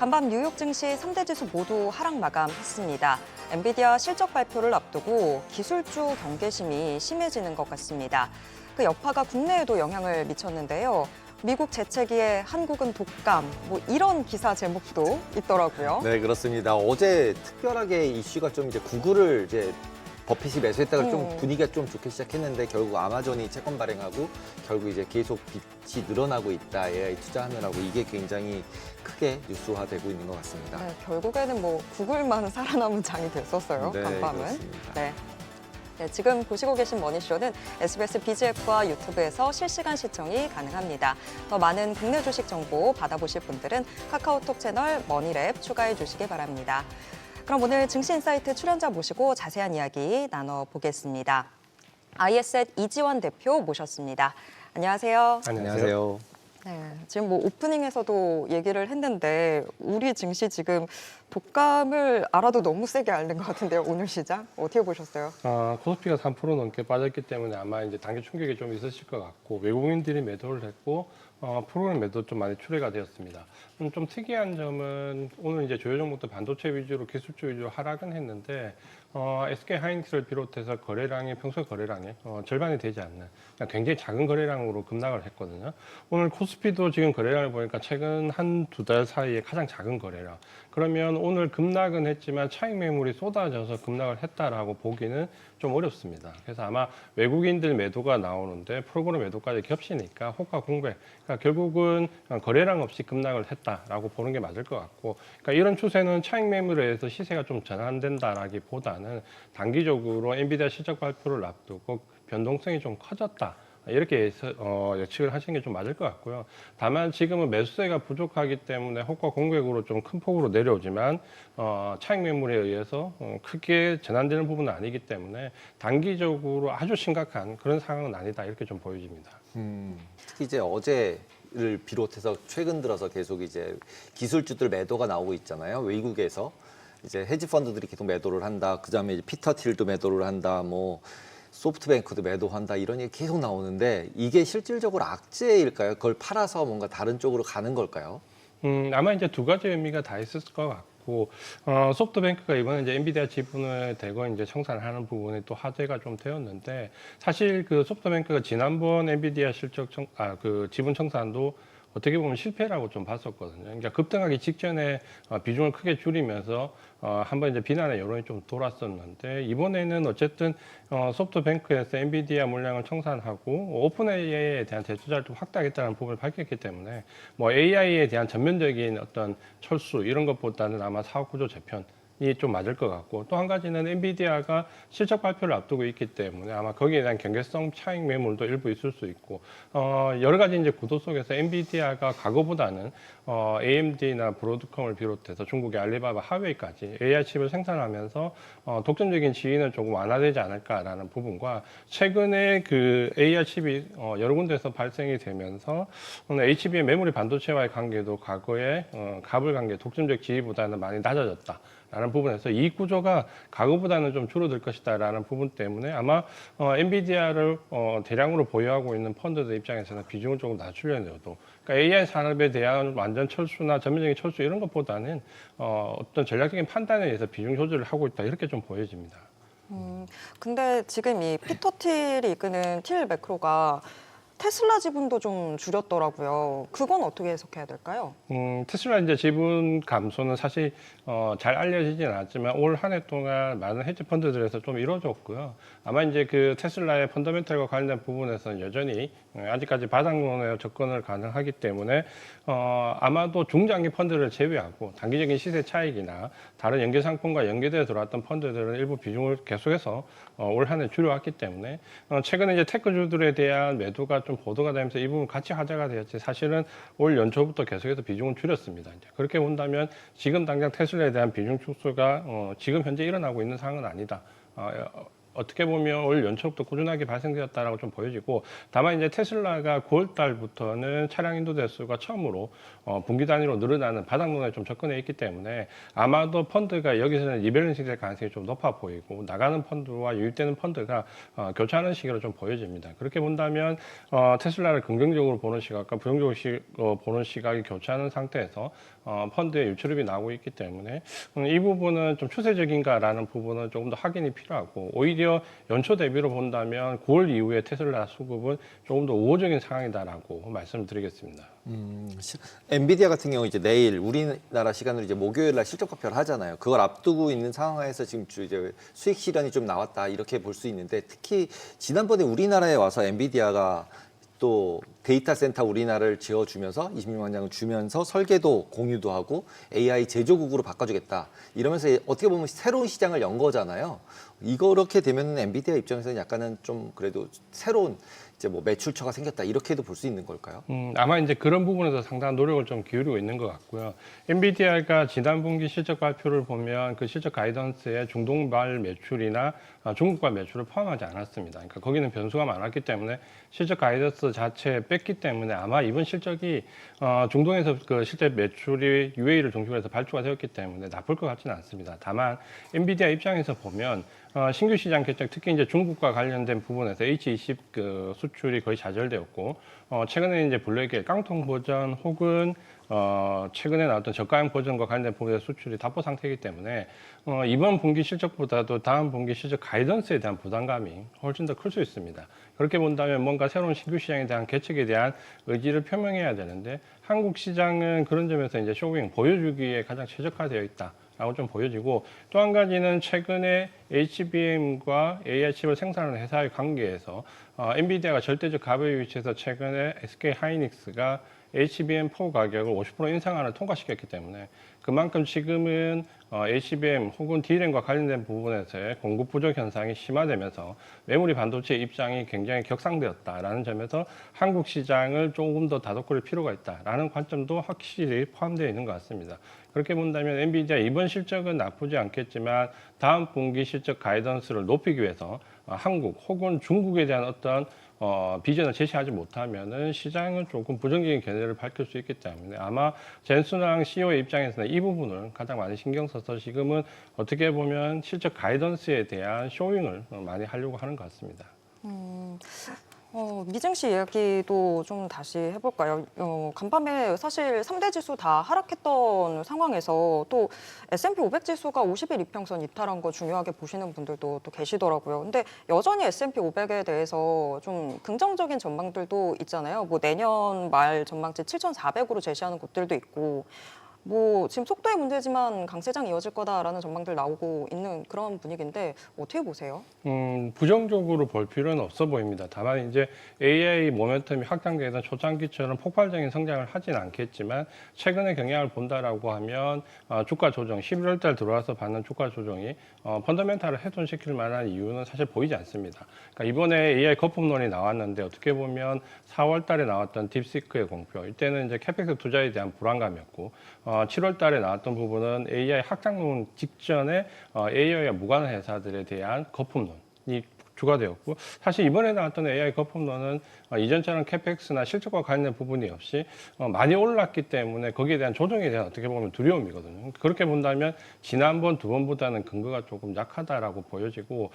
간밤 뉴욕 증시 3대 지수 모두 하락 마감했습니다. 엔비디아 실적 발표를 앞두고 기술주 경계심이 심해지는 것 같습니다. 그 여파가 국내에도 영향을 미쳤는데요. 미국 재채기에 한국은 독감, 이런 기사 제목도 있더라고요. 네, 그렇습니다. 어제 특별하게 이슈가 좀 이제 구글을 버핏이 매수했다가 좀 분위기가 좀 좋게 시작했는데 결국 아마존이 채권 발행하고 결국 이제 계속 빚이 늘어나고 있다. AI 투자하느라고 이게 굉장히 크게 뉴스화되고 있는 것 같습니다. 네, 결국에는 구글만 살아남은 장이 됐었어요. 네, 간밤은. 그렇습니다. 네. 네, 지금 보시고 계신 머니쇼는 SBS BGF와 유튜브에서 실시간 시청이 가능합니다. 더 많은 국내 주식 정보 받아보실 분들은 카카오톡 채널 머니랩 추가해 주시기 바랍니다. 그럼 오늘 증시인사이트 출연자 모시고 자세한 이야기 나눠보겠습니다. IS앳 이지원 대표 모셨습니다. 안녕하세요. 안녕하세요. 네, 지금 오프닝에서도 얘기를 했는데 우리 증시 지금 독감을 알아도 너무 세게 앓는 것 같은데요. 오늘 시장 어떻게 보셨어요? 코스피가 3% 넘게 빠졌기 때문에 아마 이제 단기 충격이 좀 있으실 것 같고 외국인들이 매도를 했고 프로그램 매도 좀 많이 출회가 되었습니다. 좀 특이한 점은 오늘 이제 주요 종목도 반도체 위주로 기술주 위주로 하락은 했는데 SK 하이닉스를 비롯해서 거래량이 평소 거래량의 절반이 되지 않는 굉장히 작은 거래량으로 급락을 했거든요. 오늘 코스피도 지금 거래량을 보니까 최근 한두 달 사이에 가장 작은 거래량. 그러면 오늘 급락은 했지만 차익 매물이 쏟아져서 급락을 했다라고 보기는 좀 어렵습니다. 그래서 아마 외국인들 매도가 나오는데 프로그램 매도까지 겹치니까 호가 공백. 그러니까 결국은 거래량 없이 급락을 했다라고 보는 게 맞을 것 같고, 그러니까 이런 추세는 차익 매물에 의해서 시세가 좀 전환된다라기보다는 단기적으로 엔비디아 실적 발표를 앞두고 변동성이 좀 커졌다. 이렇게 예측을 하시는 게 좀 맞을 것 같고요. 다만 지금은 매수세가 부족하기 때문에 호가 공백으로 좀 큰 폭으로 내려오지만 차익 매물에 의해서 크게 전환되는 부분은 아니기 때문에 단기적으로 아주 심각한 그런 상황은 아니다 이렇게 좀 보여집니다. 특히 이제 어제를 비롯해서 최근 들어서 계속 이제 기술주들 매도가 나오고 있잖아요. 외국에서 이제 헤지 펀드들이 계속 매도를 한다. 그다음에 이제 피터 틸도 매도를 한다. 소프트뱅크도 매도한다 이런 얘기 계속 나오는데 이게 실질적으로 악재일까요? 그걸 팔아서 뭔가 다른 쪽으로 가는 걸까요? 아마 이제 두 가지 의미가 다 있을 것 같고, 소프트뱅크가 이번에 이제 엔비디아 지분을 대거 이제 청산하는 부분이 또 화제가 좀 되었는데, 사실 그 소프트뱅크가 지난번 엔비디아 그 지분 청산도 어떻게 보면 실패라고 좀 봤었거든요. 그러니까 급등하기 직전에 비중을 크게 줄이면서 한번 이제 비난의 여론이 좀 돌았었는데 이번에는 어쨌든 소프트뱅크에서 엔비디아 물량을 청산하고 오픈 AI에 대한 대투자를 좀 확대하겠다는 부분을 밝혔기 때문에 AI에 대한 전면적인 어떤 철수 이런 것보다는 아마 사업 구조 재편 이 좀 맞을 것 같고 또 한 가지는 엔비디아가 실적 발표를 앞두고 있기 때문에 아마 거기에 대한 경계성 차익 매물도 일부 있을 수 있고 여러 가지 이제 구도 속에서 엔비디아가 과거보다는 AMD나 브로드컴을 비롯해서 중국의 알리바바 하웨이까지 AI 칩을 생산하면서 독점적인 지위는 조금 완화되지 않을까라는 부분과 최근에 그 AI 칩이 여러 군데에서 발생이 되면서 HBM 메모리 반도체와의 관계도 과거에 갑을 관계 독점적 지위보다는 많이 낮아졌다. 라는 부분에서 이익 구조가 과거보다는 좀 줄어들 것이다라는 부분 때문에 아마 엔비디아를 대량으로 보유하고 있는 펀드들 입장에서는 비중을 조금 낮추려도 그러니까 AI 산업에 대한 완전 철수나 전면적인 철수 이런 것보다는 어떤 전략적인 판단에 의해서 비중 조절을 하고 있다 이렇게 좀 보여집니다. 근데 지금 이 피터 틸이 이끄는 틸 매크로가 테슬라 지분도 좀 줄였더라고요. 그건 어떻게 해석해야 될까요? 테슬라 이제 지분 감소는 사실 잘 알려지진 않았지만 올 한 해 동안 많은 헤지 펀드들에서 좀 이루어졌고요. 아마 이제 그 테슬라의 펀더멘털과 관련된 부분에서는 여전히 아직까지 바닥론에 접근을 가능하기 때문에 아마도 중장기 펀드를 제외하고 단기적인 시세 차익이나 다른 연계 상품과 연계되어 들어왔던 펀드들은 일부 비중을 계속해서 올 한 해 줄여왔기 때문에 최근에 이제 테크주들에 대한 매도가 좀 보도가 되면서 이 부분 같이 화제가 되었지 사실은 올 연초부터 계속해서 비중을 줄였습니다. 이제 그렇게 본다면 지금 당장 테슬라에 대한 비중 축소가 지금 현재 일어나고 있는 상황은 아니다. 어떻게 보면 올 연초부터 꾸준하게 발생되었다라고 좀 보여지고, 다만 이제 테슬라가 9월 달부터는 차량 인도 대수가 처음으로 분기 단위로 늘어나는 바닥론에 좀 접근해 있기 때문에 아마도 펀드가 여기서는 리밸런싱 될 가능성이 좀 높아 보이고, 나가는 펀드와 유입되는 펀드가 교차하는 시기로 좀 보여집니다. 그렇게 본다면 테슬라를 긍정적으로 보는 시각과 부정적으로 보는 시각이 교차하는 상태에서 펀드의 유출입이 나오고 있기 때문에 이 부분은 좀 추세적인가라는 부분은 조금 더 확인이 필요하고, 오히려 연초 대비로 본다면 9월 이후에 테슬라 수급은 조금 더 우호적인 상황이다라고 말씀드리겠습니다. 엔비디아 같은 경우 이제 내일 우리나라 시간으로 이제 목요일 날 실적 발표를 하잖아요. 그걸 앞두고 있는 상황에서 지금 이제 수익 실현이 좀 나왔다 이렇게 볼 수 있는데, 특히 지난번에 우리나라에 와서 엔비디아가 또 데이터 센터 우리나라를 지어주면서 26만 장을 주면서 설계도 공유도 하고 AI 제조국으로 바꿔주겠다 이러면서 어떻게 보면 새로운 시장을 연 거잖아요. 이렇게 되면 엔비디아 입장에서는 약간은 좀 그래도 새로운 이제 뭐 매출처가 생겼다 이렇게도 볼 수 있는 걸까요? 아마 이제 그런 부분에서 상당한 노력을 좀 기울이고 있는 것 같고요. 엔비디아가 지난 분기 실적 발표를 보면 그 실적 가이던스에 중동발 매출이나 중국발 매출을 포함하지 않았습니다. 그러니까 거기는 변수가 많았기 때문에 실적 가이던스 자체에 뺐기 때문에 아마 이번 실적이 중동에서 그 실제 매출이 UAE를 중심으로 해서 발주가 되었기 때문에 나쁠 것 같지는 않습니다. 다만 엔비디아 입장에서 보면 신규 시장 개척, 특히 이제 중국과 관련된 부분에서 H20 그 수출이 거의 좌절되었고, 최근에 이제 블랙의 깡통 버전 혹은 최근에 나왔던 저가형 버전과 관련된 부분의 수출이 답보 상태이기 때문에 이번 분기 실적보다도 다음 분기 실적 가이던스에 대한 부담감이 훨씬 더 클 수 있습니다. 그렇게 본다면 뭔가 새로운 신규 시장에 대한 개척에 대한 의지를 표명해야 되는데, 한국 시장은 그런 점에서 이제 쇼윙 보여주기에 가장 최적화되어 있다. 라고 좀 보여지고, 또 한 가지는 최근에 HBM과 AI 칩을 생산하는 회사의 관계에서 엔비디아가 절대적 갑의 위치에서 최근에 SK 하이닉스가 HBM4 가격을 50% 인상안을 통과시켰기 때문에 그만큼 지금은 HBM 혹은 D램과 관련된 부분에서의 공급 부족 현상이 심화되면서 메모리 반도체 입장이 굉장히 격상되었다라는 점에서 한국 시장을 조금 더 다독거릴 필요가 있다라는 관점도 확실히 포함되어 있는 것 같습니다. 그렇게 본다면 엔비디아 이번 실적은 나쁘지 않겠지만 다음 분기 실적 가이던스를 높이기 위해서 한국 혹은 중국에 대한 어떤 비전을 제시하지 못하면은 시장은 조금 부정적인 견해를 밝힐 수 있기 때문에 아마 젠순왕 CEO의 입장에서는 이 부분을 가장 많이 신경 써서 지금은 어떻게 보면 실적 가이던스에 대한 쇼잉을 많이 하려고 하는 것 같습니다. 미증시 이야기도 좀 다시 해볼까요? 간밤에 사실 3대 지수 다 하락했던 상황에서 또 S&P 500 지수가 50일 이평선 이탈한 거 중요하게 보시는 분들도 또 계시더라고요. 근데 여전히 S&P 500에 대해서 좀 긍정적인 전망들도 있잖아요. 뭐 내년 말 전망치 7,400으로 제시하는 곳들도 있고, 뭐 지금 속도의 문제지만 강세장 이어질 거다라는 전망들 나오고 있는 그런 분위기인데 어떻게 보세요? 부정적으로 볼 필요는 없어 보입니다. 다만 이제 AI 모멘텀이 확장되던 초창기처럼 폭발적인 성장을 하진 않겠지만 최근의 경향을 본다라고 하면 주가 조정, 11월 달 들어와서 받는 주가 조정이 펀더멘탈을 훼손시킬 만한 이유는 사실 보이지 않습니다. 그러니까 이번에 AI 거품론이 나왔는데 어떻게 보면 4월 달에 나왔던 딥시크의 공표, 이때는 이제 캐펙스 투자에 대한 불안감이었고 7월 달에 나왔던 부분은 AI 확장론 직전에 AI와 무관한 회사들에 대한 거품론이 주가 되었고, 사실 이번에 나왔던 AI 거품론은 이전처럼 캐펙스나 실적과 관련된 부분이 없이 많이 올랐기 때문에 거기에 대한 조정에 대한 어떻게 보면 두려움이거든요. 그렇게 본다면 지난번 두 번보다는 근거가 조금 약하다라고 보여지고,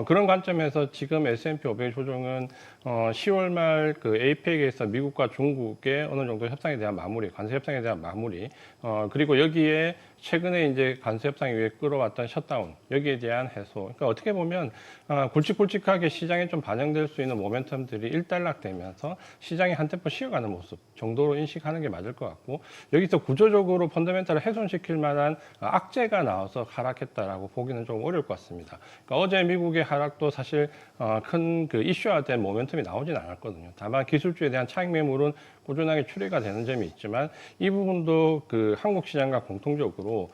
그런 관점에서 지금 S&P 500 조정은 10월 말 그 APEC에서 미국과 중국의 어느 정도 협상에 대한 마무리, 관세 협상에 대한 마무리, 그리고 여기에 최근에 이제 관세 협상 이후에 끌어왔던 셧다운, 여기에 대한 해소. 그러니까 어떻게 보면 굵직굵직하게 시장에 좀 반영될 수 있는 모멘텀들이 일단락되면서 시장이 한 템포 쉬어가는 모습 정도로 인식하는 게 맞을 것 같고, 여기서 구조적으로 펀더멘탈을 훼손시킬 만한 악재가 나와서 하락했다라고 보기는 좀 어려울 것 같습니다. 그러니까 어제 미국의 하락도 사실 큰 그 이슈화된 모멘텀이 나오진 않았거든요. 다만 기술주에 대한 차익 매물은 꾸준하게 출회가 되는 점이 있지만 이 부분도 그 한국 시장과 공통적으로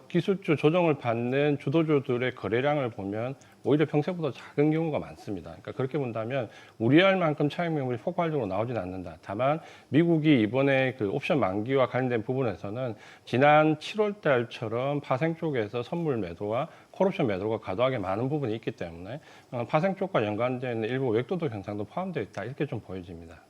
기술주 조정을 받는 주도주들의 거래량을 보면 오히려 평소보다 작은 경우가 많습니다. 그러니까 그렇게 본다면 우려할 만큼 차익 매물이 폭발적으로 나오지는 않는다. 다만 미국이 이번에 그 옵션 만기와 관련된 부분에서는 지난 7월 달처럼 파생 쪽에서 선물 매도와 콜옵션 매도가 과도하게 많은 부분이 있기 때문에 파생 쪽과 연관되어 있는 일부 웹도덕 현상도 포함되어 있다. 이렇게 좀 보여집니다.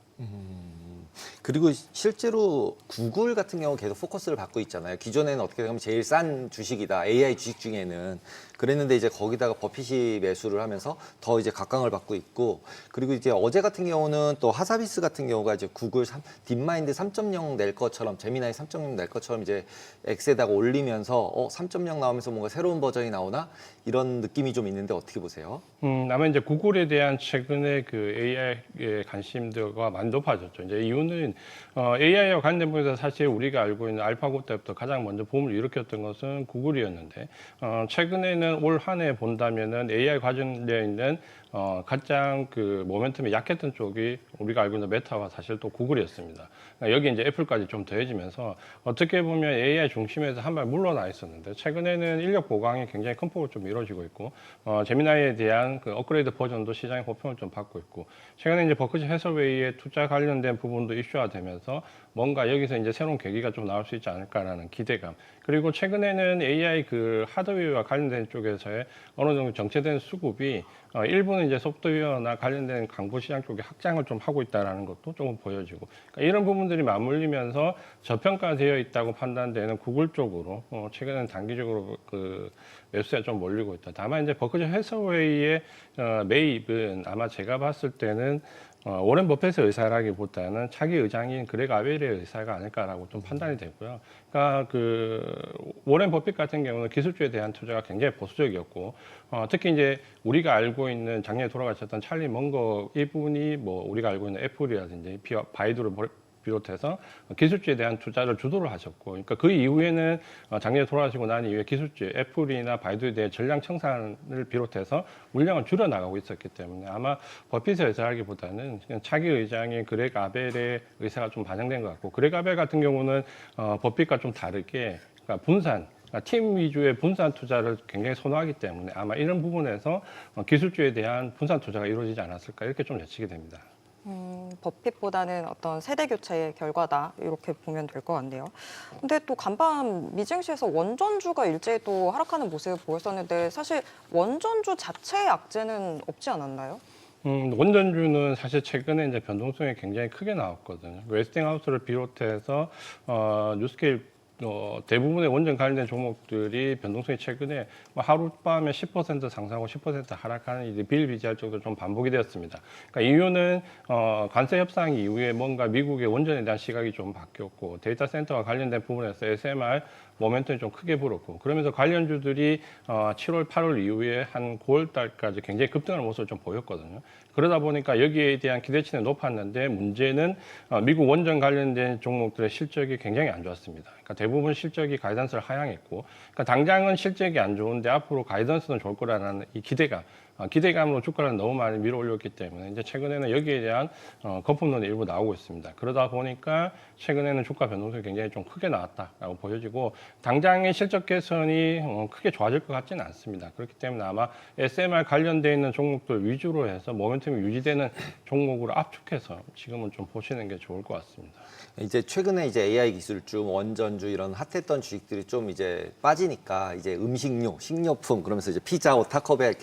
그리고 실제로 구글 같은 경우 계속 포커스를 받고 있잖아요. 기존에는 어떻게 보면 제일 싼 주식이다. AI 주식 중에는. 그랬는데 이제 거기다가 버핏이 매수를 하면서 더 이제 각광을 받고 있고, 그리고 이제 어제 같은 경우는 또 하사비스 같은 경우가 이제 구글 딥마인드 3.0 낼 것처럼, 제미나이 3.0 낼 것처럼 이제 X에다가 올리면서 3.0 나오면서 뭔가 새로운 버전이 나오나 이런 느낌이 좀 있는데 어떻게 보세요? 아마 이제 구글에 대한 최근에 그 AI의 관심도가 많이 높아졌죠. 이제 이유는 AI와 관련된 부분에서 사실 우리가 알고 있는 알파고 때부터 가장 먼저 붐을 일으켰던 것은 구글이었는데 최근에는 올 한 해 본다면은 AI 관련되어 있는 가장 그 모멘텀이 약했던 쪽이 우리가 알고 있는 메타와 사실 또 구글이었습니다. 그러니까 여기 이제 애플까지 좀 더해지면서 어떻게 보면 AI 중심에서 한 발 물러나 있었는데 최근에는 인력 보강이 굉장히 큰 폭으로 좀 이루어지고 있고 제미나이에 대한 그 업그레이드 버전도 시장의 호평을 좀 받고 있고 최근에 이제 버크셔 해서웨이의 투자 관련된 부분도 이슈화되면서 뭔가 여기서 이제 새로운 계기가 좀 나올 수 있지 않을까라는 기대감. 그리고 최근에는 AI 그 하드웨어와 관련된 쪽에서의 어느 정도 정체된 수급이 일부는 이제 소프트웨어나 관련된 광고 시장 쪽에 확장을 좀 하고 있다는 것도 조금 보여지고 그러니까 이런 부분들이 맞물리면서 저평가되어 있다고 판단되는 구글 쪽으로 최근에는 단기적으로 그 매수세가 좀 몰리고 있다. 다만 이제 버크셔 해서웨이의 매입은 아마 제가 봤을 때는 워렌 버핏의 의사라기보다는 차기 의장인 그렉 아벨의 의사가 아닐까라고 좀 판단이 되고요. 그러니까 그 워렌 버핏 같은 경우는 기술주에 대한 투자가 굉장히 보수적이었고 특히 이제 우리가 알고 있는 작년에 돌아가셨던 찰리 먼거 이분이 뭐 우리가 알고 있는 애플이라든지 바이두를 비롯해서 기술주에 대한 투자를 주도를 하셨고, 그러니까 그 이후에는 작년에 돌아가시고 난 이후에 기술주, 애플이나 바이두에 대해 전량 청산을 비롯해서 물량을 줄여 나가고 있었기 때문에 아마 버핏의 의사라기보다는 그냥 차기 의장인 그렉 아벨의 의사가 좀 반영된 것 같고, 그렉 아벨 같은 경우는 버핏과 좀 다르게 그러니까 분산. 팀 위주의 분산 투자를 굉장히 선호하기 때문에 아마 이런 부분에서 기술주에 대한 분산 투자가 이루어지지 않았을까 이렇게 좀 예측이 됩니다. 버핏보다는 어떤 세대 교체의 결과다 이렇게 보면 될 것 같네요. 근데 또 간밤 미증시에서 원전주가 일제히 또 하락하는 모습을 보였었는데 사실 원전주 자체의 악재는 없지 않았나요? 원전주는 사실 최근에 이제 변동성이 굉장히 크게 나왔거든요. 웨스팅하우스를 비롯해서 뉴스케일 대부분의 원전 관련된 종목들이 변동성이 최근에 하룻밤에 10% 상승하고 10% 하락하는 일이 비일비재할 정도로 좀 반복이 되었습니다. 그러니까 이유는 관세 협상 이후에 뭔가 미국의 원전에 대한 시각이 좀 바뀌었고 데이터 센터와 관련된 부분에서 SMR 모멘텀이 좀 크게 불었고 그러면서 관련주들이 7월, 8월 이후에 한 9월 달까지 굉장히 급등하는 모습을 좀 보였거든요. 그러다 보니까 여기에 대한 기대치는 높았는데 문제는 미국 원전 관련된 종목들의 실적이 굉장히 안 좋았습니다. 그러니까 대부분 실적이 가이던스를 하향했고 그러니까 당장은 실적이 안 좋은데 앞으로 가이던스는 좋을 거라는 이 기대감으로 주가를 너무 많이 밀어 올렸기 때문에 이제 최근에는 여기에 대한 거품론이 일부 나오고 있습니다. 그러다 보니까 최근에는 주가 변동성이 굉장히 좀 크게 나왔다라고 보여지고 당장의 실적 개선이 크게 좋아질 것 같지는 않습니다. 그렇기 때문에 아마 SMR 관련돼 있는 종목들 위주로 해서 모멘텀이 유지되는 종목으로 압축해서 지금은 좀 보시는 게 좋을 것 같습니다. 이제 최근에 이제 AI 기술주, 원전주 이런 핫했던 주식들이 좀 이제 빠지니까 이제 음식료, 식료품 그러면서 이제 피자헛, 타코벨,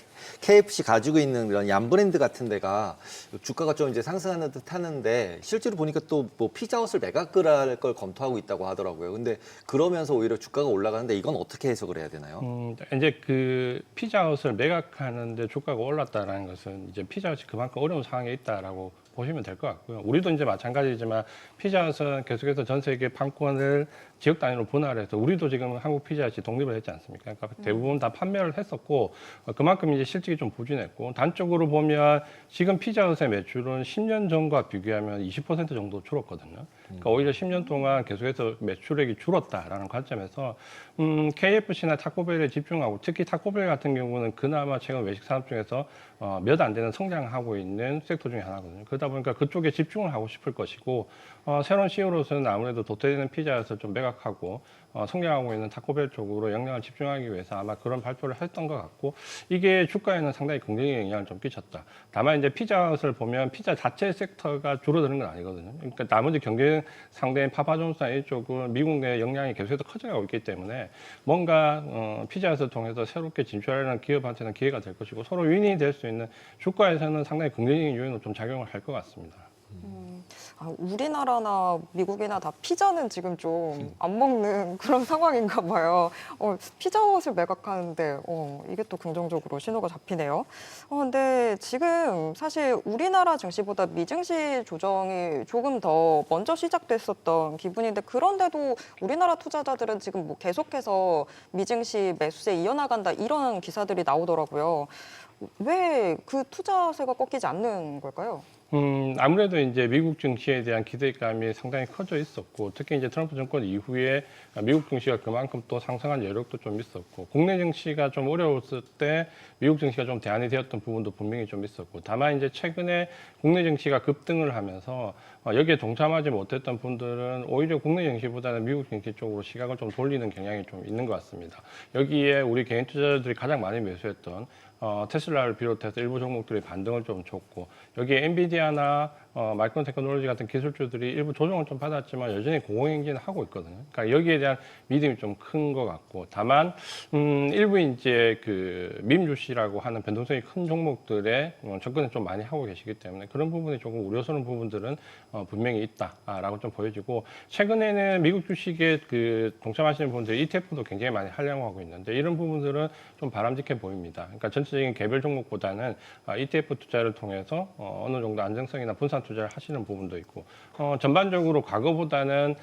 KFC 가지고 있는 이런 얀 브랜드 같은 데가 주가가 좀 이제 상승하는 듯 하는데 실제로 보니까 또 뭐 피자헛을 매각을 걸 검토하고 있다고 하더라고요. 근데 그러면서 오히려 주가가 올라가는데 이건 어떻게 해석을 해야 되나요? 이제 그 피자헛을 매각하는데 주가가 올랐다라는 것은 이제 피자헛이 그만큼 어려운 상황에 있다라고 보시면 될 것 같고요. 우리도 이제 마찬가지지만 피자헛은 계속해서 전 세계 판권을 지역 단위로 분할해서 우리도 지금 한국 피자헛이 독립을 했지 않습니까? 그러니까 대부분 다 판매를 했었고 그만큼 이제 실적이 좀 부진했고 단적으로 보면 지금 피자헛의 매출은 10년 전과 비교하면 20% 정도 줄었거든요. 그러니까 오히려 10년 동안 계속해서 매출액이 줄었다라는 관점에서 KFC나 타코벨에 집중하고 특히 타코벨 같은 경우는 그나마 최근 외식 산업 중에서 몇 안 되는 성장하고 있는 섹터 중에 하나거든요. 그러다 보니까 그쪽에 집중을 하고 싶을 것이고 새로운 CEO로서는 아무래도 도태되는 피자에서 좀 매각하고 성장하고 있는 타코벨 쪽으로 역량을 집중하기 위해서 아마 그런 발표를 했던 것 같고 이게 주가에는 상당히 긍정적인 영향을 좀 끼쳤다. 다만 이제 피자헛을 보면 피자 자체 섹터가 줄어드는 건 아니거든요. 그러니까 나머지 경쟁 상대인 파파존스나 이쪽은 미국 내 역량이 계속해서 커져가고 있기 때문에 뭔가 피자헛을 통해서 새롭게 진출하려는 기업한테는 기회가 될 것이고 서로 윈이 될 수 있는 주가에서는 상당히 긍정적인 요인으로 좀 작용을 할 것 같습니다. 우리나라나 미국이나 다 피자는 지금 좀 안 먹는 그런 상황인가 봐요. 피자헛을 매각하는데 이게 또 긍정적으로 신호가 잡히네요. 근데 지금 사실 우리나라 증시보다 미증시 조정이 조금 더 먼저 시작됐었던 기분인데 그런데도 우리나라 투자자들은 지금 뭐 계속해서 미증시 매수세 이어나간다 이런 기사들이 나오더라고요. 왜 그 투자세가 꺾이지 않는 걸까요? 아무래도 이제 미국 증시에 대한 기대감이 상당히 커져 있었고, 특히 이제 트럼프 정권 이후에 미국 증시가 그만큼 또 상승한 여력도 좀 있었고, 국내 증시가 좀 어려웠을 때 미국 증시가 좀 대안이 되었던 부분도 분명히 좀 있었고, 다만 이제 최근에 국내 증시가 급등을 하면서 여기에 동참하지 못했던 분들은 오히려 국내 증시보다는 미국 증시 쪽으로 시각을 좀 돌리는 경향이 좀 있는 것 같습니다. 여기에 우리 개인 투자자들이 가장 많이 매수했던 테슬라를 비롯해서 일부 종목들이 반등을 좀 줬고 여기에 엔비디아나 마이크론 테크놀로지 같은 기술주들이 일부 조정을 좀 받았지만 여전히 공공행진을 하고 있거든요. 그러니까 여기에 대한 믿음이 좀 큰 것 같고 다만 일부 이제 그 밈주시라고 하는 변동성이 큰 종목들에 접근을 좀 많이 하고 계시기 때문에 그런 부분이 조금 우려스러운 부분들은 분명히 있다라고 좀 보여지고 최근에는 미국 주식에 그 동참하시는 분들이 ETF도 굉장히 많이 하려고 하고 있는데 이런 부분들은 좀 바람직해 보입니다. 그러니까 전체적인 개별 종목보다는 ETF 투자를 통해서 어느 정도 안정성이나 분산 투자를 하시는 부분도 있고 전반적으로 과거보다는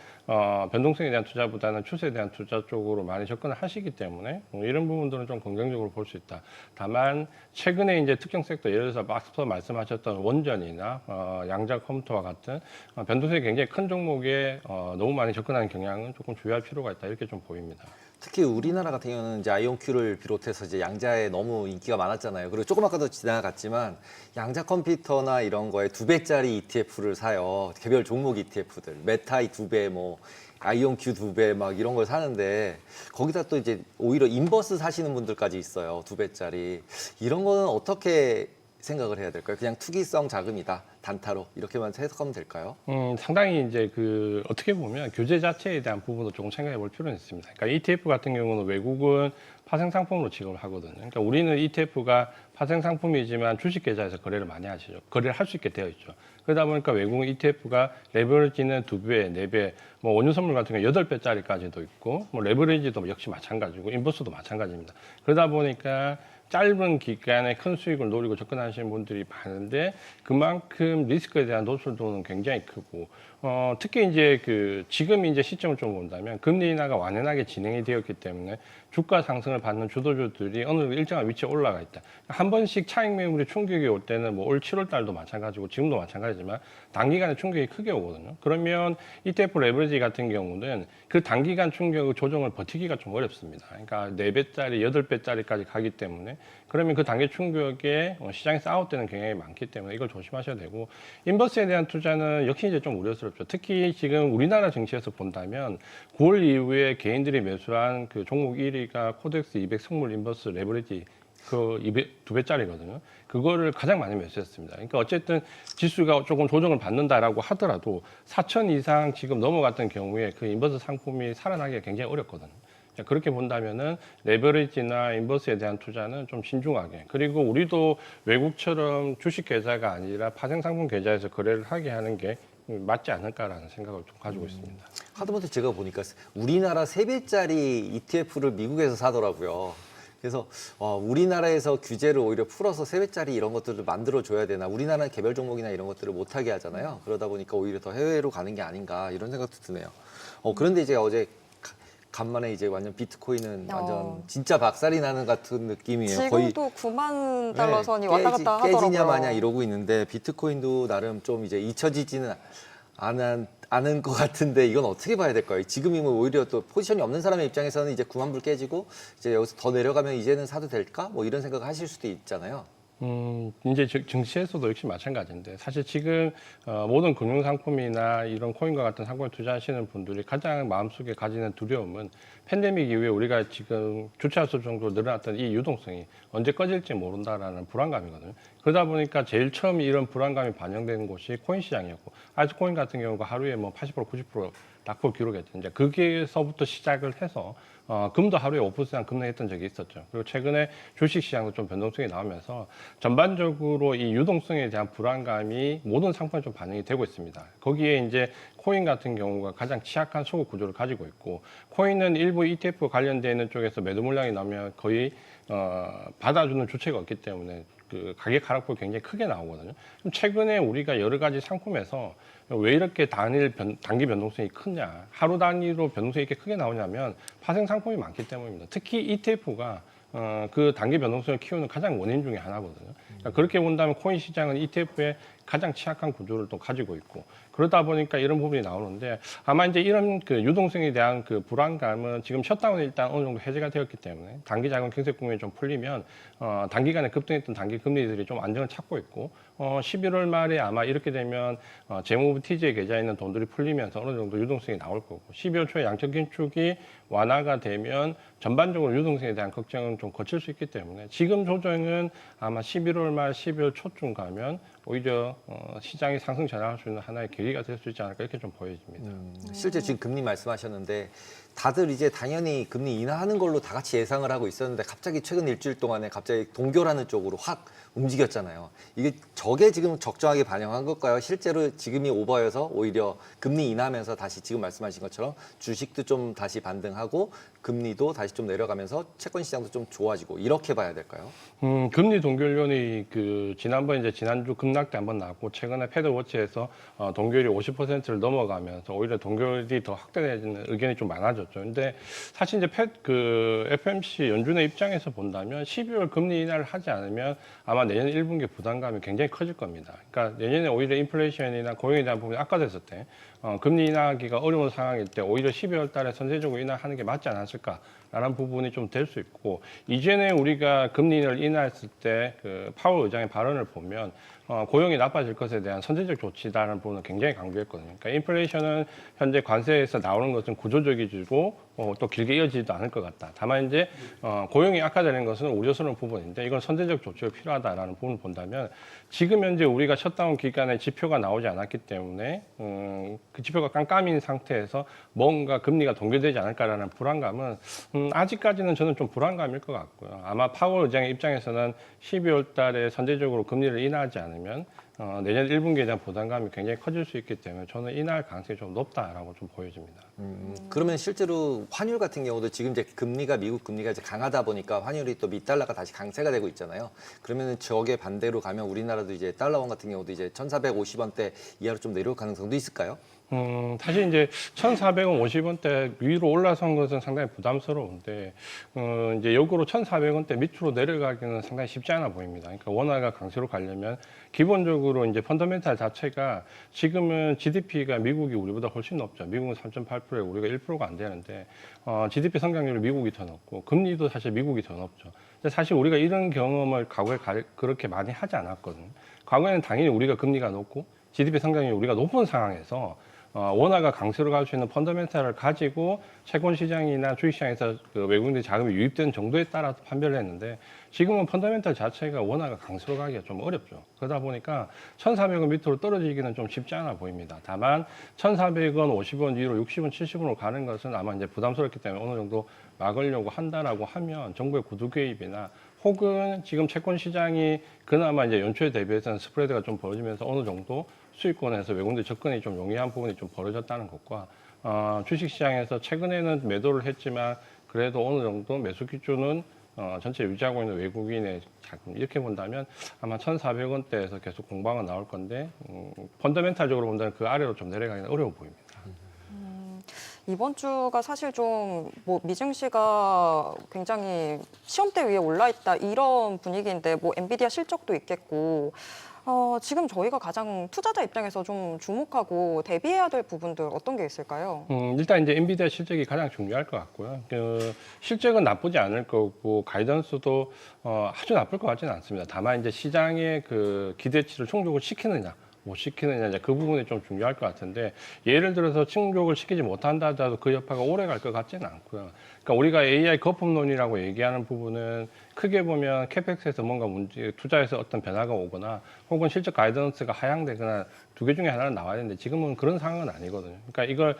변동성에 대한 투자보다는 추세에 대한 투자 쪽으로 많이 접근을 하시기 때문에 이런 부분들은 좀 긍정적으로 볼 수 있다. 다만 최근에 이제 특정 섹터 예를 들어서 앞서 말씀하셨던 원전이나 양자 컴퓨터와 같은 변동성이 굉장히 큰 종목에 너무 많이 접근하는 경향은 조금 주의할 필요가 있다 이렇게 좀 보입니다. 특히 우리나라 같은 경우는 이제 아이온큐를 비롯해서 이제 양자에 너무 인기가 많았잖아요. 그리고 조금 아까도 지나갔지만 양자 컴퓨터나 이런 거에 2배짜리 ETF를 사요. 개별 종목 ETF들. 메타이 2배, 뭐 아이온큐 2배 막 이런 걸 사는데 거기다 또 이제 오히려 인버스 사시는 분들까지 있어요. 2배짜리. 이런 거는 어떻게 생각을 해야 될까요? 그냥 투기성 자금이다. 단타로 이렇게만 해석하면 될까요? 상당히 이제 그 어떻게 보면 규제 자체에 대한 부분도 조금 생각해 볼 필요는 있습니다. 그러니까 ETF 같은 경우는 외국은 파생 상품으로 취급을 하거든요. 그러니까 우리는 ETF가 파생 상품이지만 주식 계좌에서 거래를 많이 하시죠. 거래를 할 수 있게 되어 있죠. 그러다 보니까 외국은 ETF가 레버리지는 2배, 4배, 뭐 원유 선물 같은 경우 8배짜리까지도 있고, 뭐 레버리지도 역시 마찬가지고, 인버스도 마찬가지입니다. 그러다 보니까 짧은 기간에 큰 수익을 노리고 접근하시는 분들이 많은데 그만큼 리스크에 대한 노출도는 굉장히 크고 특히 이제 그 지금 이제 시점을 좀 본다면 금리 인하가 완연하게 진행이 되었기 때문에 주가 상승을 받는 주도주들이 어느 정도 일정한 위치에 올라가 있다. 한 번씩 차익 매물이 충격이 올 때는 뭐 올 7월 달도 마찬가지고 지금도 마찬가지지만 단기간에 충격이 크게 오거든요. 그러면 ETF 레버리지 같은 경우는 그 단기간 충격 조정을 버티기가 좀 어렵습니다. 그러니까 4배짜리, 8배짜리까지 가기 때문에 그러면 그 단기 충격에 시장에서 아웃되는 경향이 많기 때문에 이걸 조심하셔야 되고 인버스에 대한 투자는 역시 이제 좀 우려스럽죠. 특히 지금 우리나라 증시에서 본다면 9월 이후에 개인들이 매수한 그 종목 1위가 코덱스 200 선물 인버스 레버리지 그 2배짜리거든요. 그거를 가장 많이 매수했습니다. 그러니까 어쨌든 지수가 조금 조정을 받는다라고 하더라도 4천 이상 지금 넘어갔던 경우에 그 인버스 상품이 살아나기가 굉장히 어렵거든요. 그렇게 본다면은 레버리지나 인버스에 대한 투자는 좀 신중하게 그리고 우리도 외국처럼 주식 계좌가 아니라 파생 상품 계좌에서 거래를 하게 하는 게 맞지 않을까라는 생각을 좀 가지고 있습니다. 하다못해 제가 보니까 우리나라 3배짜리 ETF를 미국에서 사더라고요. 그래서 우리나라에서 규제를 오히려 풀어서 3배짜리 이런 것들을 만들어줘야 되나. 우리나라는 개별 종목이나 이런 것들을 못하게 하잖아요. 그러다 보니까 오히려 더 해외로 가는 게 아닌가 이런 생각도 드네요. 그런데 이제 어제 간만에 이제 완전 비트코인은 완전 진짜 박살이 나는 같은 느낌이에요. 거의 지금도 9만 달러 선이 왔다 갔다 깨지냐 하더라고요. 마냐 이러고 있는데 비트코인도 나름 좀 이제 잊혀지지는 않은 것 같은데 이건 어떻게 봐야 될까요? 지금이면 오히려 또 포지션이 없는 사람의 입장에서는 이제 9만 불 깨지고 이제 여기서 더 내려가면 이제는 사도 될까? 뭐 이런 생각 하실 수도 있잖아요. 이제 증시에서도 역시 마찬가지인데 사실 지금 모든 금융 상품이나 이런 코인과 같은 상품에 투자하시는 분들이 가장 마음속에 가지는 두려움은 팬데믹 이후에 우리가 지금 주체할 수 정도로 늘어났던 이 유동성이 언제 꺼질지 모른다라는 불안감이거든요. 그러다 보니까 제일 처음 이런 불안감이 반영되는 곳이 코인 시장이었고 아이스코인 같은 경우가 하루에 뭐 80% 90% 낙폭 기록했죠. 이제 거기에서부터 시작을 해서 금도 하루에 5% 급락했던 적이 있었죠. 그리고 최근에 주식 시장도 좀 변동성이 나오면서 전반적으로 이 유동성에 대한 불안감이 모든 상품에 좀 반영이 되고 있습니다. 거기에 이제 코인 같은 경우가 가장 취약한 소급 구조를 가지고 있고 코인은 일부 ETF 관련되어 있는 쪽에서 매도 물량이 나오면 거의 받아주는 주체가 없기 때문에 그 가격 하락폭이 굉장히 크게 나오거든요. 그럼 최근에 우리가 여러 가지 상품에서 왜 이렇게 단기 변동성이 크냐, 하루 단위로 변동성이 이렇게 크게 나오냐면 파생 상품이 많기 때문입니다. 특히 ETF가 그 단기 변동성을 키우는 가장 원인 중에 하나거든요. 그러니까 그렇게 본다면 코인 시장은 ETF의 가장 취약한 구조를 또 가지고 있고 그러다 보니까 이런 부분이 나오는데 아마 이제 이런 그 유동성에 대한 그 불안감은 지금 셧다운이 일단 어느 정도 해제가 되었기 때문에 단기 자금 경색 국면이 좀 풀리면 단기간에 급등했던 단기 금리들이 좀 안정을 찾고 있고 11월 말에 아마 이렇게 되면 재무부 TG에 계좌에 있는 돈들이 풀리면서 어느 정도 유동성이 나올 거고 12월 초에 양적 긴축이 완화가 되면 전반적으로 유동성에 대한 걱정은 좀 거칠 수 있기 때문에 지금 조정은 아마 11월 말 12월 초쯤 가면 오히려 시장이 상승 전환할 수 있는 하나의 계기가 될 수 있지 않을까 이렇게 좀 보여집니다. 실제 지금 금리 말씀하셨는데 다들 이제 당연히 금리 인하하는 걸로 다 같이 예상을 하고 있었는데 갑자기 최근 일주일 동안에 갑자기 동결하는 쪽으로 확 움직였잖아요. 이게 저게 지금 적정하게 반영한 걸까요? 실제로 지금이 오버여서 오히려 금리 인하하면서 다시 지금 말씀하신 것처럼 주식도 좀 다시 반등하고 금리도 다시 좀 내려가면서 채권 시장도 좀 좋아지고 이렇게 봐야 될까요? 금리 동결론이 그 지난번 이제 지난주 급락 때 한번 나왔고 최근에 패드워치에서 동결이 50%를 넘어가면서 오히려 동결이 더 확대되는 의견이 좀 많아졌죠. 근데 사실 이제 그 FMC 연준의 입장에서 본다면 12월 금리 인하를 하지 않으면 아마 내년 1분기 부담감이 굉장히 커질 겁니다. 그러니까 내년에 오히려 인플레이션이나 고용에 대한 부분이 악화됐을 때 금리 인하하기가 어려운 상황일 때 오히려 12월 달에 선제적으로 인하하는 게 맞지 않았을까라는 부분이 좀 될 수 있고 이전에 우리가 금리를 인하했을 때 그 파월 의장의 발언을 보면 고용이 나빠질 것에 대한 선제적 조치다라는 부분을 굉장히 강조했거든요. 그러니까 인플레이션은 현재 관세에서 나오는 것은 구조적이고 또 길게 이어지지도 않을 것 같다. 다만 이제 고용이 악화되는 것은 우려스러운 부분인데 이건 선제적 조치가 필요하다라는 부분을 본다면 지금 현재 우리가 셧다운 기간에 지표가 나오지 않았기 때문에 그 지표가 깜깜인 상태에서 뭔가 금리가 동결되지 않을까라는 불안감은 아직까지는 저는 좀 불안감일 것 같고요. 아마 파월 의장의 입장에서는 12월 달에 선제적으로 금리를 인하하지 않으면 내년 1분기에 대한 부담감이 굉장히 커질 수 있기 때문에 저는 인하할 가능성이 좀 높다라고 좀 보여집니다. 그러면 실제로 환율 같은 경우도 지금 이제 미국 금리가 이제 강하다 보니까 환율이 또 미달러가 다시 강세가 되고 있잖아요. 그러면 저게 반대로 가면 우리나라도 이제 달러원 같은 경우도 이제 1,450원대 이하로 좀 내려올 가능성도 있을까요? 사실 이제 1,400원, 50원대 위로 올라선 것은 상당히 부담스러운데 이제 역으로 1,400원대 밑으로 내려가기는 상당히 쉽지 않아 보입니다. 그러니까 원화가 강세로 가려면 기본적으로 이제 펀더멘탈 자체가 지금은 GDP가 미국이 우리보다 훨씬 높죠. 미국은 3.8%에 우리가 1%가 안 되는데 GDP 성장률이 미국이 더 높고 금리도 사실 미국이 더 높죠. 근데 사실 우리가 이런 경험을 과거에 그렇게 많이 하지 않았거든요. 과거에는 당연히 우리가 금리가 높고 GDP 성장률이 우리가 높은 상황에서 원화가 강세로 갈 수 있는 펀더멘탈을 가지고 채권 시장이나 주식 시장에서 그 외국인들 자금이 유입된 정도에 따라서 판별을 했는데 지금은 펀더멘탈 자체가 원화가 강세로 가기가 좀 어렵죠. 그러다 보니까 1,400원 밑으로 떨어지기는 좀 쉽지 않아 보입니다. 다만 1,400원, 50원 위로 60원, 70원으로 가는 것은 아마 이제 부담스럽기 때문에 어느 정도 막으려고 한다라고 하면 정부의 구두 개입이나 혹은 지금 채권 시장이 그나마 이제 연초에 대비해서는 스프레드가 좀 벌어지면서 어느 정도 수익권에서 외국인들 접근이 좀 용이한 부분이 좀 벌어졌다는 것과 주식시장에서 최근에는 매도를 했지만 그래도 어느 정도 매수 기준은 전체 유지하고 있는 외국인의 자금 이렇게 본다면 아마 1,400원대에서 계속 공방은 나올 건데 펀더멘탈적으로 본다면 그 아래로 좀 내려가기는 어려워 보입니다. 이번 주가 사실 좀 뭐 미증시가 굉장히 시험대 위에 올라 있다 이런 분위기인데 뭐 엔비디아 실적도 있겠고 지금 저희가 가장 투자자 입장에서 좀 주목하고 대비해야 될 부분들 어떤 게 있을까요? 일단 이제 엔비디아 실적이 가장 중요할 것 같고요. 실적은 나쁘지 않을 거고 가이던스도 아주 나쁠 것 같지는 않습니다. 다만 이제 시장의 그 기대치를 충족을 시키느냐. 못 시키느냐 이제 그 부분이 좀 중요할 것 같은데 예를 들어서 충족을 시키지 못한다 하더라도 그 여파가 오래 갈 것 같지는 않고요. 그러니까 우리가 AI 거품론이라고 얘기하는 부분은 크게 보면 캐펙스에서 뭔가 문제 투자에서 어떤 변화가 오거나 혹은 실적 가이던스가 하향되거나 두 개 중에 하나는 나와야 되는데 지금은 그런 상황은 아니거든요. 그러니까 이걸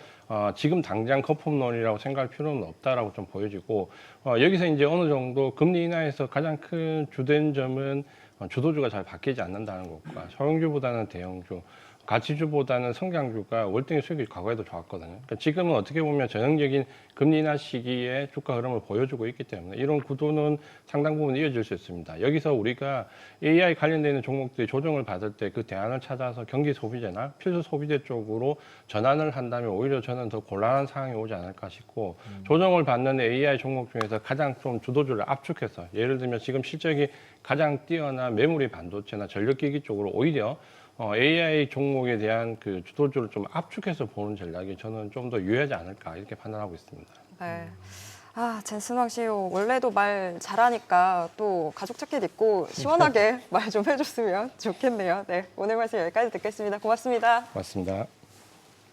지금 당장 거품론이라고 생각할 필요는 없다라고 좀 보여지고 여기서 이제 어느 정도 금리 인하에서 가장 큰 주된 점은 주도주가 잘 바뀌지 않는다는 것과 소형주보다는 대형주, 가치주보다는 성장주가 월등히 수익이 과거에도 좋았거든요. 그러니까 지금은 어떻게 보면 전형적인 금리 인하 시기에 주가 흐름을 보여주고 있기 때문에 이런 구도는 상당 부분 이어질 수 있습니다. 여기서 우리가 AI 관련되는 종목들이 조정을 받을 때 그 대안을 찾아서 경기 소비재나 필수 소비재 쪽으로 전환을 한다면 오히려 저는 더 곤란한 상황이 오지 않을까 싶고 조정을 받는 AI 종목 중에서 가장 좀 주도주를 압축해서 예를 들면 지금 실적이 가장 뛰어난 메모리 반도체나 전력기기 쪽으로 오히려 AI 종목에 대한 그 주도주를 좀 압축해서 보는 전략이 저는 좀 더 유효하지 않을까 이렇게 판단하고 있습니다. 네. 젠슨왕 CEO 원래도 말 잘하니까 또 가죽 자켓 입고 시원하게 말 좀 해줬으면 좋겠네요. 네, 오늘 말씀 여기까지 듣겠습니다. 고맙습니다. 맞습니다.